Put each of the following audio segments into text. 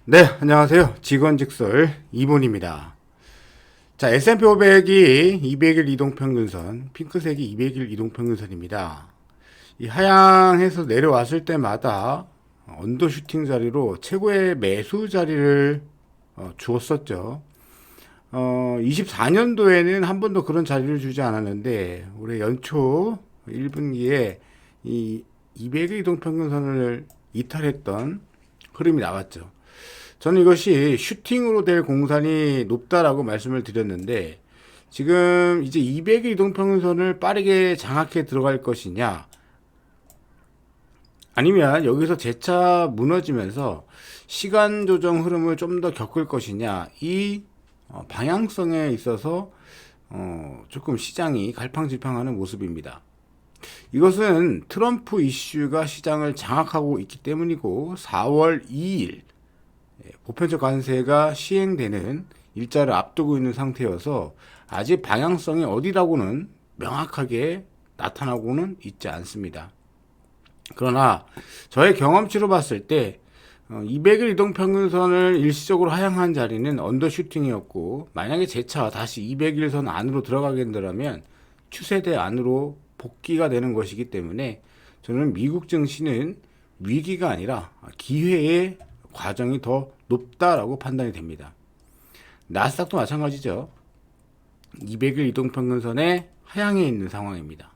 네, 안녕하세요. 직원직설 이본입니다. 자, S&P 500이 200일 이동평균선, 핑크색이 200일 이동평균선입니다. 이 하향해서 내려왔을 때마다 언더슈팅 자리로 최고의 매수 자리를 주었었죠. 24년도에는 한 번도 그런 자리를 주지 않았는데 올해 연초 1분기에 이 200일 이동평균선을 이탈했던 흐름이 나왔죠. 저는 이것이 슈팅으로 될 공산이 높다라고 말씀을 드렸는데 지금 이제 200일 이동평균선을 빠르게 장악해 들어갈 것이냐 아니면 여기서 재차 무너지면서 시간 조정 흐름을 좀 더 겪을 것이냐 이 방향성에 있어서 조금 시장이 갈팡질팡하는 모습입니다. 이것은 트럼프 이슈가 시장을 장악하고 있기 때문이고 4월 2일 보편적 관세가 시행되는 일자를 앞두고 있는 상태여서 아직 방향성이 어디라고는 명확하게 나타나고는 있지 않습니다. 그러나 저의 경험치로 봤을 때 200일 이동평균선을 일시적으로 하향한 자리는 언더슈팅이었고 만약에 재차 다시 200일선 안으로 들어가게 된다면 추세대 안으로 복귀가 되는 것이기 때문에 저는 미국 증시는 위기가 아니라 기회의 과정이 더 높다라고 판단이 됩니다. 나스닥도 마찬가지죠. 200일 이동평균선에 하향해 있는 상황입니다.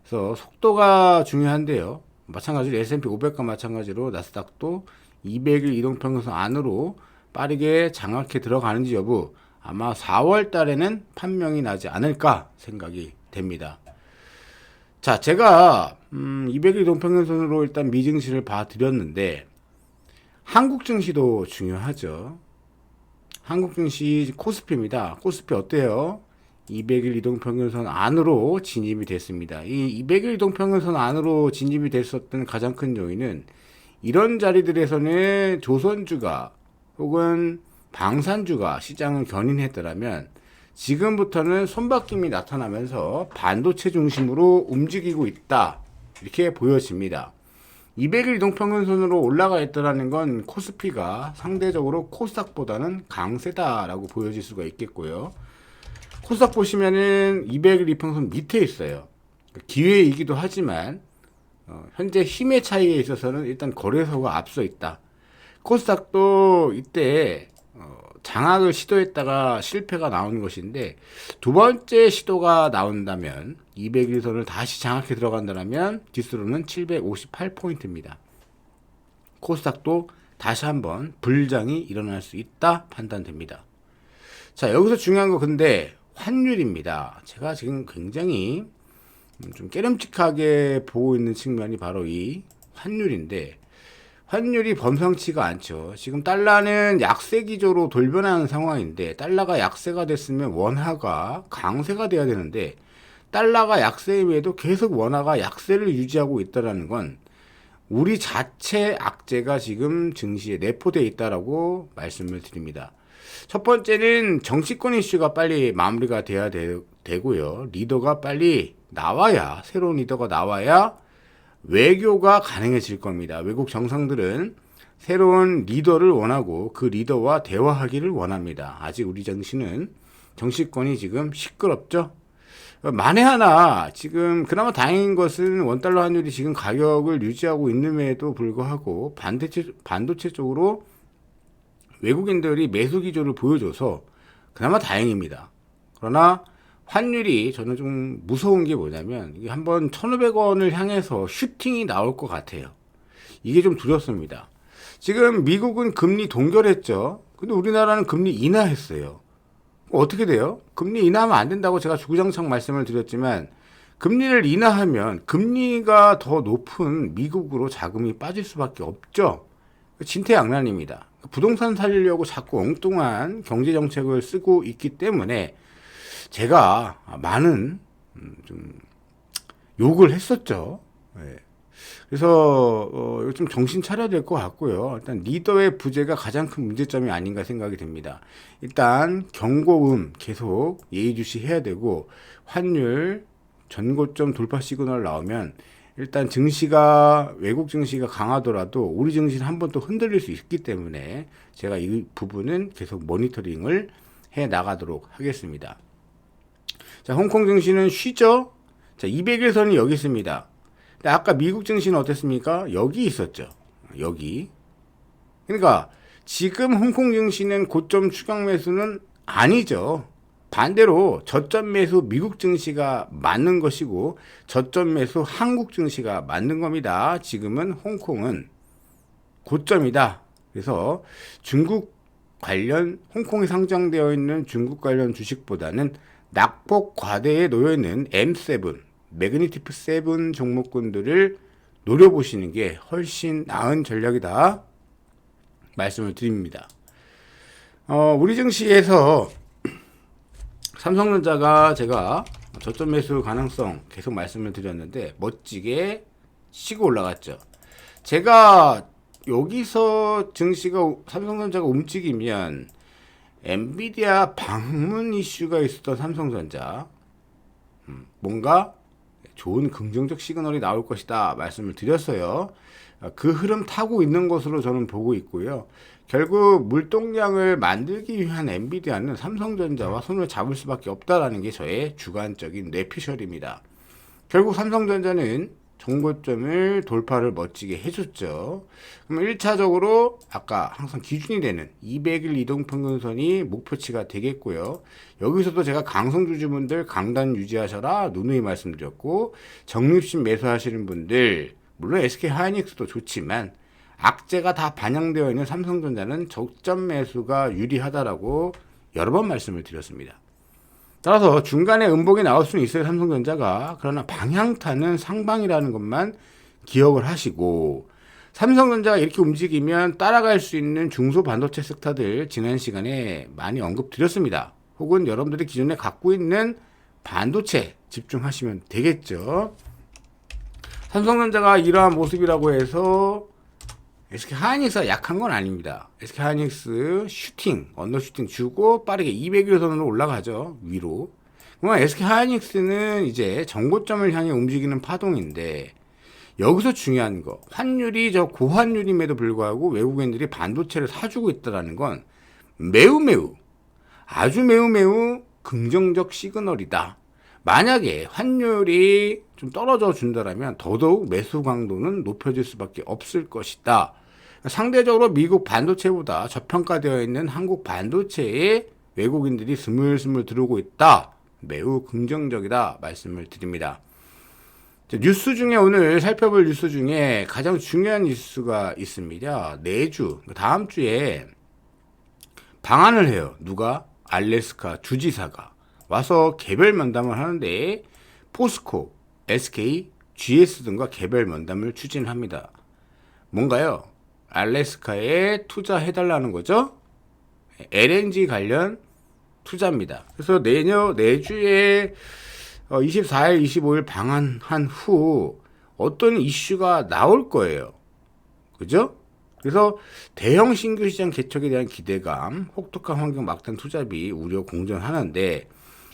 그래서 속도가 중요한데요. 마찬가지로 S&P 500과 마찬가지로 나스닥도 200일 이동평균선 안으로 빠르게 장악해 들어가는지 여부 아마 4월 달에는 판명이 나지 않을까 생각이 됩니다. 자, 제가 200일 이동평균선으로 일단 미증시를 봐드렸는데 한국 증시도 중요하죠. 한국 증시 코스피입니다. 코스피 어때요? 200일 이동평균선 안으로 진입이 됐습니다. 이 200일 이동평균선 안으로 진입이 됐었던 가장 큰 요인은 이런 자리들에서는 조선주가 혹은 방산주가 시장을 견인했더라면 지금부터는 손바뀜이 나타나면서 반도체 중심으로 움직이고 있다. 이렇게 보여집니다. 200일 이동평균선으로 올라가 있다는 건 코스피가 상대적으로 코스닥보다는 강세다라고 보여질 수가 있겠고요. 코스닥 보시면은 200일 이평선 밑에 있어요. 기회이기도 하지만 현재 힘의 차이에 있어서는 일단 거래소가 앞서 있다. 코스닥도 이때 장악을 시도했다가 실패가 나온 것인데 두 번째 시도가 나온다면 200일선을 다시 장악해 들어간다면 지수로는 758포인트입니다. 코스닥도 다시 한번 불장이 일어날 수 있다 판단됩니다. 자, 여기서 중요한 거 근데 환율입니다. 제가 지금 굉장히 좀 깨름직하게 보고 있는 측면이 바로 이 환율인데 환율이 범상치가 않죠. 지금 달러는 약세 기조로 돌변하는 상황인데 달러가 약세가 됐으면 원화가 강세가 돼야 되는데 달러가 약세임에도 계속 원화가 약세를 유지하고 있다는 건 우리 자체 악재가 지금 증시에 내포되어 있다라고 말씀을 드립니다. 첫 번째는 정치권 이슈가 빨리 마무리가 돼야 되고요. 리더가 빨리 나와야 새로운 리더가 나와야 외교가 가능해질 겁니다. 외국 정상들은 새로운 리더를 원하고 그 리더와 대화하기를 원합니다. 아직 우리 정치는 정치권이 지금 시끄럽죠. 만에 하나 지금 그나마 다행인 것은 원달러 환율이 지금 가격을 유지하고 있음에도 불구하고 반도체 쪽으로 외국인들이 매수 기조를 보여줘서 그나마 다행입니다. 그러나 환율이 저는 좀 무서운 게 뭐냐면 이게 한번 1,500원을 향해서 슈팅이 나올 것 같아요. 이게 좀 두렵습니다. 지금 미국은 금리 동결했죠. 근데 우리나라는 금리 인하했어요. 어떻게 돼요? 금리 인하하면 안 된다고 제가 주구장창 말씀을 드렸지만 금리를 인하하면 금리가 더 높은 미국으로 자금이 빠질 수밖에 없죠. 진퇴양난입니다. 부동산 살리려고 자꾸 엉뚱한 경제정책을 쓰고 있기 때문에 제가 많은 좀 욕을 했었죠. 예. 그래서 좀 정신 차려야 될 것 같고요. 일단 리더의 부재가 가장 큰 문제점이 아닌가 생각이 됩니다. 일단 경고음 계속 예의주시해야 되고 환율 전고점 돌파 시그널 나오면 일단 증시가 외국 증시가 강하더라도 우리 증시는 한번 또 흔들릴 수 있기 때문에 제가 이 부분은 계속 모니터링을 해 나가도록 하겠습니다. 자, 홍콩 증시는 쉬죠. 자, 200일선이 여기 있습니다. 근데 아까 미국 증시는 어땠습니까? 여기 있었죠. 여기. 그러니까 지금 홍콩 증시는 고점 추격 매수는 아니죠. 반대로 저점 매수 미국 증시가 맞는 것이고 저점 매수 한국 증시가 맞는 겁니다. 지금은 홍콩은 고점이다. 그래서 중국 관련 홍콩에 상장되어 있는 중국 관련 주식보다는 낙폭 과대에 놓여 있는 M7, 매그니티프 7 종목군들을 노려보시는 게 훨씬 나은 전략이다. 말씀을 드립니다. 우리 증시에서 삼성전자가 제가 저점 매수 가능성 계속 말씀을 드렸는데 멋지게 치고 올라갔죠. 제가 여기서 증시가 삼성전자가 움직이면 엔비디아 방문 이슈가 있었던 삼성전자 뭔가 좋은 긍정적 시그널이 나올 것이다 말씀을 드렸어요. 그 흐름 타고 있는 것으로 저는 보고 있고요. 결국 물동량을 만들기 위한 엔비디아는 삼성전자와 손을 잡을 수밖에 없다라는 게 저의 주관적인 뇌피셜입니다. 결국 삼성전자는 정고점을 돌파를 멋지게 해줬죠. 그럼 1차적으로 아까 항상 기준이 되는 200일 이동평균선이 목표치가 되겠고요. 여기서도 제가 강성주주분들 강단 유지하셔라 누누이 말씀드렸고 적립심 매수하시는 분들 물론 SK하이닉스도 좋지만 악재가 다 반영되어 있는 삼성전자는 저점 매수가 유리하다라고 여러 번 말씀을 드렸습니다. 따라서 중간에 음봉이 나올 수는 있어요, 삼성전자가. 그러나 방향타는 상방이라는 것만 기억을 하시고 삼성전자가 이렇게 움직이면 따라갈 수 있는 중소반도체 섹터들 지난 시간에 많이 언급드렸습니다. 혹은 여러분들이 기존에 갖고 있는 반도체 집중하시면 되겠죠. 삼성전자가 이러한 모습이라고 해서 SK하이닉스가 약한 건 아닙니다. SK하이닉스 슈팅, 언더슈팅 주고 빠르게 200일선으로 올라가죠. 위로. 그러면 SK하이닉스는 이제 정고점을 향해 움직이는 파동인데 여기서 중요한 거 환율이 저 고환율임에도 불구하고 외국인들이 반도체를 사주고 있다는 건 아주 매우 긍정적 시그널이다. 만약에 환율이 좀 떨어져 준다면 더더욱 매수 강도는 높여질 수밖에 없을 것이다. 상대적으로 미국 반도체보다 저평가되어 있는 한국 반도체에 외국인들이 스물스물 들어오고 있다. 매우 긍정적이다 말씀을 드립니다. 뉴스 중에 오늘 살펴볼 뉴스 중에 가장 중요한 뉴스가 있습니다. 내주 다음 주에 방한을 해요. 누가? 알래스카 주지사가 와서 개별 면담을 하는데 포스코, SK, GS 등과 개별 면담을 추진합니다. 뭔가요? 알래스카에 투자해달라는 거죠. LNG 관련 투자입니다. 그래서 내주에 24일, 25일 방한한 후 어떤 이슈가 나올 거예요. 그죠? 그래서 대형 신규 시장 개척에 대한 기대감, 혹독한 환경 막대한 투자비 우려 공존하는데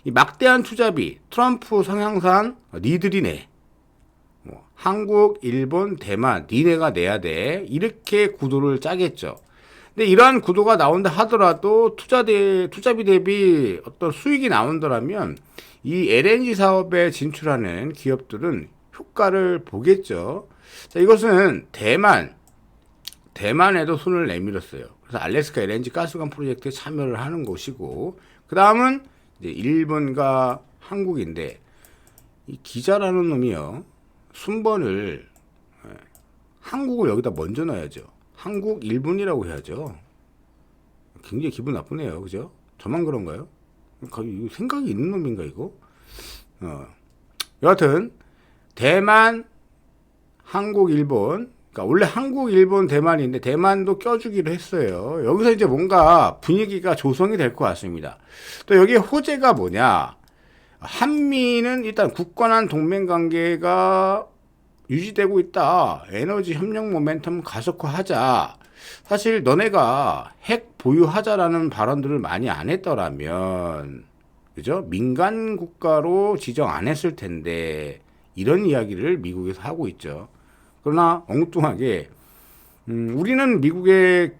이 막대한 투자비, 트럼프 성향상 니들이 내. 한국, 일본, 대만 니네가 내야 돼. 이렇게 구도를 짜겠죠. 근데 이러한 구도가 나온다 하더라도 투자비 대비 어떤 수익이 나온다면 이 LNG 사업에 진출하는 기업들은 효과를 보겠죠. 자, 이것은 대만에도 손을 내밀었어요. 그래서 알래스카 LNG 가스관 프로젝트에 참여를 하는 것이고, 그 다음은 이제 일본과 한국인데, 이 기자라는 놈이요, 순번을 한국을 여기다 먼저 넣어야죠. 한국, 일본이라고 해야죠. 굉장히 기분 나쁘네요. 그죠? 저만 그런가요? 생각이 있는 놈인가, 이거? 여하튼, 대만, 한국, 일본, 그러니까 원래 한국, 일본, 대만인데 대만도 껴주기로 했어요. 여기서 이제 뭔가 분위기가 조성이 될 것 같습니다. 또 여기에 호재가 뭐냐? 한미는 일단 굳건한 동맹 관계가 유지되고 있다. 에너지 협력 모멘텀 가속화하자. 사실 너네가 핵 보유하자라는 발언들을 많이 안 했더라면, 그죠? 민간 국가로 지정 안 했을 텐데 이런 이야기를 미국에서 하고 있죠. 그러나 엉뚱하게 우리는 미국의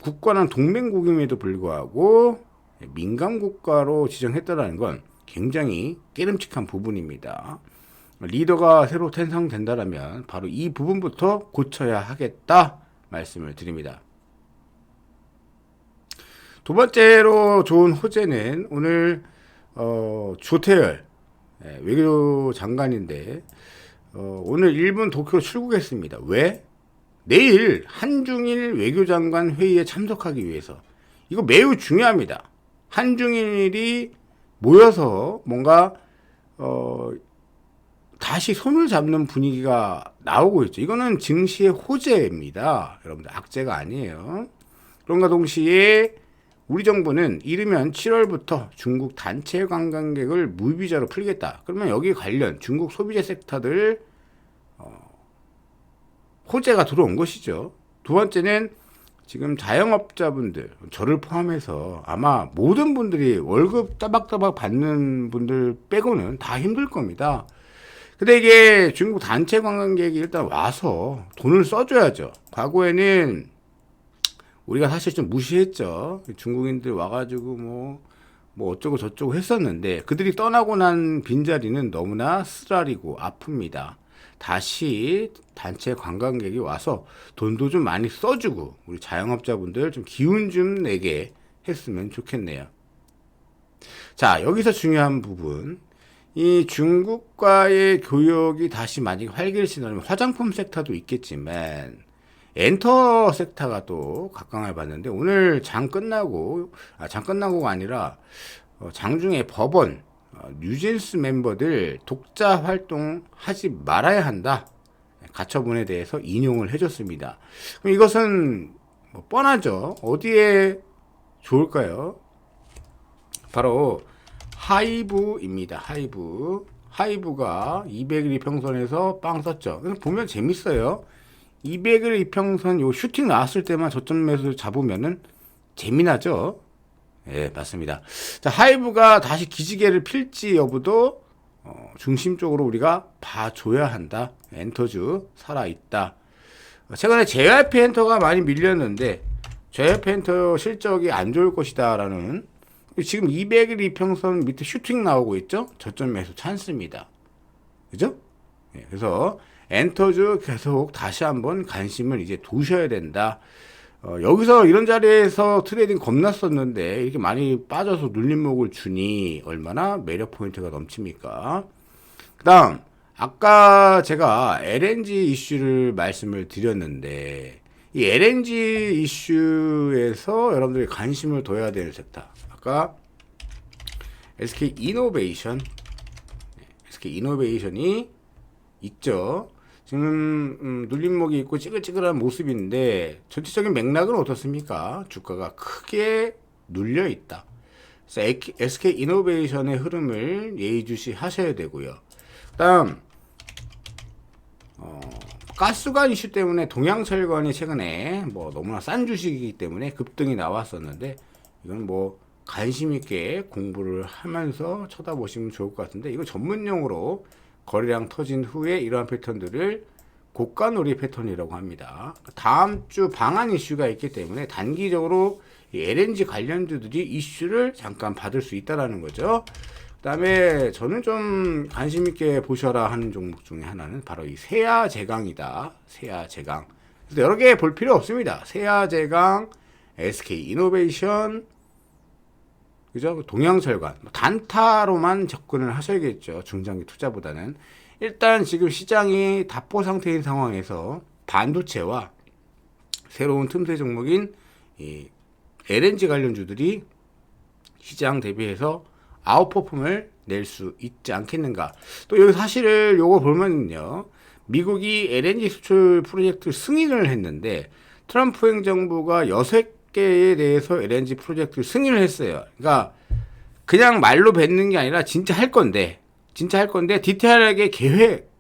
국가는 동맹국임에도 불구하고 민간 국가로 지정했다는 건 굉장히 깨름칙한 부분입니다. 리더가 새로 탄생된다면 바로 이 부분부터 고쳐야 하겠다 말씀을 드립니다. 두 번째로 좋은 호재는 오늘 조태열 외교장관인데 오늘 일본 도쿄로 출국했습니다. 왜? 내일 한중일 외교장관 회의에 참석하기 위해서. 이거 매우 중요합니다. 한중일이 모여서 뭔가 다시 손을 잡는 분위기가 나오고 있죠. 이거는 증시의 호재입니다. 여러분들 악재가 아니에요. 그런가 동시에 우리 정부는 이르면 7월부터 중국 단체 관광객을 무비자로 풀겠다. 그러면 여기 관련 중국 소비재 섹터들 호재가 들어온 것이죠. 두 번째는 지금 자영업자분들, 저를 포함해서 아마 모든 분들이 월급 따박따박 받는 분들 빼고는 다 힘들 겁니다. 근데 이게 중국 단체 관광객이 일단 와서 돈을 써줘야죠. 과거에는 우리가 사실 좀 무시했죠. 중국인들 와가지고 뭐 어쩌고 저쩌고 했었는데 그들이 떠나고 난 빈자리는 너무나 쓰라리고 아픕니다. 다시 단체 관광객이 와서 돈도 좀 많이 써주고 우리 자영업자분들 좀 기운 좀 내게 했으면 좋겠네요. 자, 여기서 중요한 부분, 이 중국과의 교역이 다시 만약에 활기를 화장품 섹터도 있겠지만 엔터 섹터가 또 각광을 받는데 오늘 장 끝나고가 아니라 장중에 법원 뉴진스 멤버들 독자 활동하지 말아야 한다. 가처분에 대해서 인용을 해줬습니다. 그럼 이것은 뻔하죠. 어디에 좋을까요? 바로 하이브입니다. 하이브가 200일 이평선에서 빵 썼죠. 보면 재밌어요. 200일 이평선 요 슈팅 나왔을 때만 저점 매수 잡으면은 재미나죠. 예, 맞습니다. 자, 하이브가 다시 기지개를 필지 여부도 중심적으로 우리가 봐줘야 한다. 엔터주 살아있다. 최근에 JYP 엔터가 많이 밀렸는데 JYP 엔터 실적이 안 좋을 것이다 라는, 지금 200일 이평선 밑에 슈팅 나오고 있죠. 저점 매수 찬스입니다. 그죠? 예, 그래서 엔터주 계속 다시 한번 관심을 이제 두셔야 된다. 여기서 이런 자리에서 트레이딩 겁났었는데 이렇게 많이 빠져서 눌림목을 주니 얼마나 매력 포인트가 넘칩니까? 그 다음, 아까 제가 LNG 이슈를 말씀을 드렸는데 이 LNG 이슈에서 여러분들이 관심을 둬야 되는 섹터, 아까 SK 이노베이션이 있죠. 지금 눌림목이 있고 찌글찌글한 모습인데 전체적인 맥락은 어떻습니까? 주가가 크게 눌려 있다. 그래서 SK 이노베이션의 흐름을 예의주시하셔야 되고요. 그다음 가스관 이슈 때문에 동양철관이 최근에 너무나 싼 주식이기 때문에 급등이 나왔었는데 이건 관심 있게 공부를 하면서 쳐다보시면 좋을 것 같은데, 이거 전문용어로 거래량 터진 후에 이러한 패턴들을 고가놀이 패턴이라고 합니다. 다음 주 방한 이슈가 있기 때문에 단기적으로 이 LNG 관련주들이 이슈를 잠깐 받을 수 있다라는 거죠. 그 다음에 저는 좀 관심 있게 보셔라 하는 종목 중에 하나는 바로 이 세아제강이다. 세아제강. 그래서 여러 개 볼 필요 없습니다. 세아제강, SK 이노베이션, 그죠? 동양철관, 단타로만 접근을 하셔야겠죠. 중장기 투자보다는. 일단 지금 시장이 답보 상태인 상황에서 반도체와 새로운 틈새 종목인 이 LNG 관련주들이 시장 대비해서 아웃퍼폼을 낼 수 있지 않겠는가. 또 여기 사실을 요거 보면요, 미국이 LNG 수출 프로젝트 승인을 했는데 트럼프 행정부가 6개에 대해서 LNG 프로젝트 승인을 했어요. 그러니까 그냥 말로 뱉는 게 아니라 진짜 할 건데 디테일하게 계획,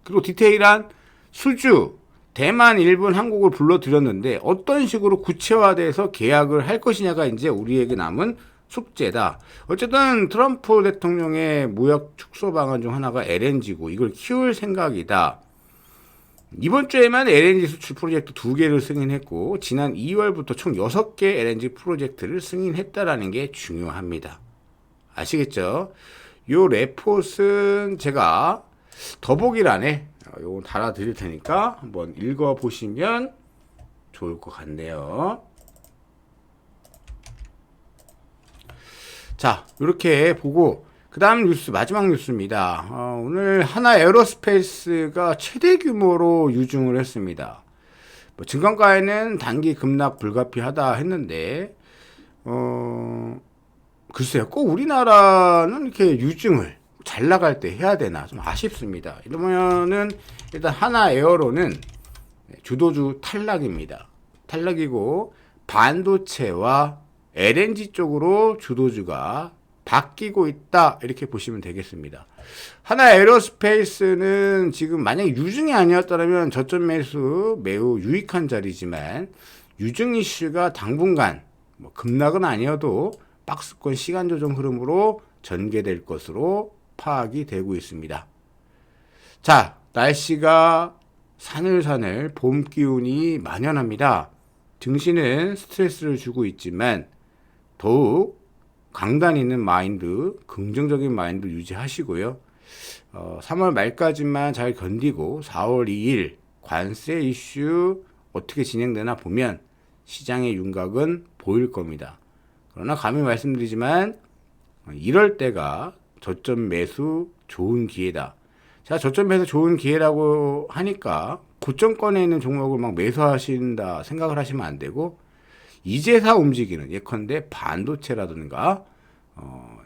그리고 디테일한 수주, 대만, 일본, 한국을 불러들였는데 어떤 식으로 구체화돼서 계약을 할 것이냐가 이제 우리에게 남은 숙제다. 어쨌든 트럼프 대통령의 무역 축소 방안 중 하나가 LNG고 이걸 키울 생각이다. 이번 주에만 LNG 수출 프로젝트 2개를 승인했고 지난 2월부터 총 6개 LNG 프로젝트를 승인했다라는 게 중요합니다. 아시겠죠? 요 레포트는 제가 더보기란에 요거 달아 드릴 테니까 한번 읽어 보시면 좋을 것 같네요. 자, 이렇게 보고 그 다음 뉴스, 마지막 뉴스입니다. 오늘 하나 에어로스페이스가 최대 규모로 유증을 했습니다. 뭐 증권가에는 단기 급락 불가피하다 했는데 글쎄요, 꼭 우리나라는 이렇게 유증을 잘 나갈 때 해야 되나 좀 아쉽습니다. 이러면은 일단 하나 에어로는 주도주 탈락입니다. 탈락이고 반도체와 LNG 쪽으로 주도주가 바뀌고 있다 이렇게 보시면 되겠습니다. 하나 에어로스페이스는 지금 만약에 유증이 아니었다면 저점 매수 매우 유익한 자리지만 유증 이슈가 당분간 뭐 급락은 아니어도 박스권 시간 조정 흐름으로 전개될 것으로 파악이 되고 있습니다. 자, 날씨가 사늘사늘 봄 기운이 만연합니다. 증시는 스트레스를 주고 있지만 더욱 강단 있는 마인드, 긍정적인 마인드 유지하시고요. 3월 말까지만 잘 견디고 4월 2일 관세 이슈 어떻게 진행되나 보면 시장의 윤곽은 보일 겁니다. 그러나 감히 말씀드리지만 이럴 때가 저점 매수 좋은 기회다. 자, 저점 매수 좋은 기회라고 하니까 고점권에 있는 종목을 막 매수하신다 생각을 하시면 안 되고 이제사 움직이는 예컨대 반도체라든가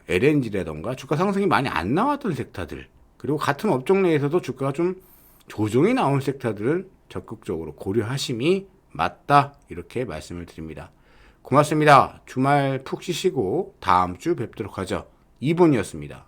LNG라든가 주가 상승이 많이 안 나왔던 섹터들 그리고 같은 업종 내에서도 주가가 좀 조정이 나온 섹터들은 적극적으로 고려하심이 맞다 이렇게 말씀을 드립니다. 고맙습니다. 주말 푹 쉬시고 다음 주 뵙도록 하죠. 이본이었습니다.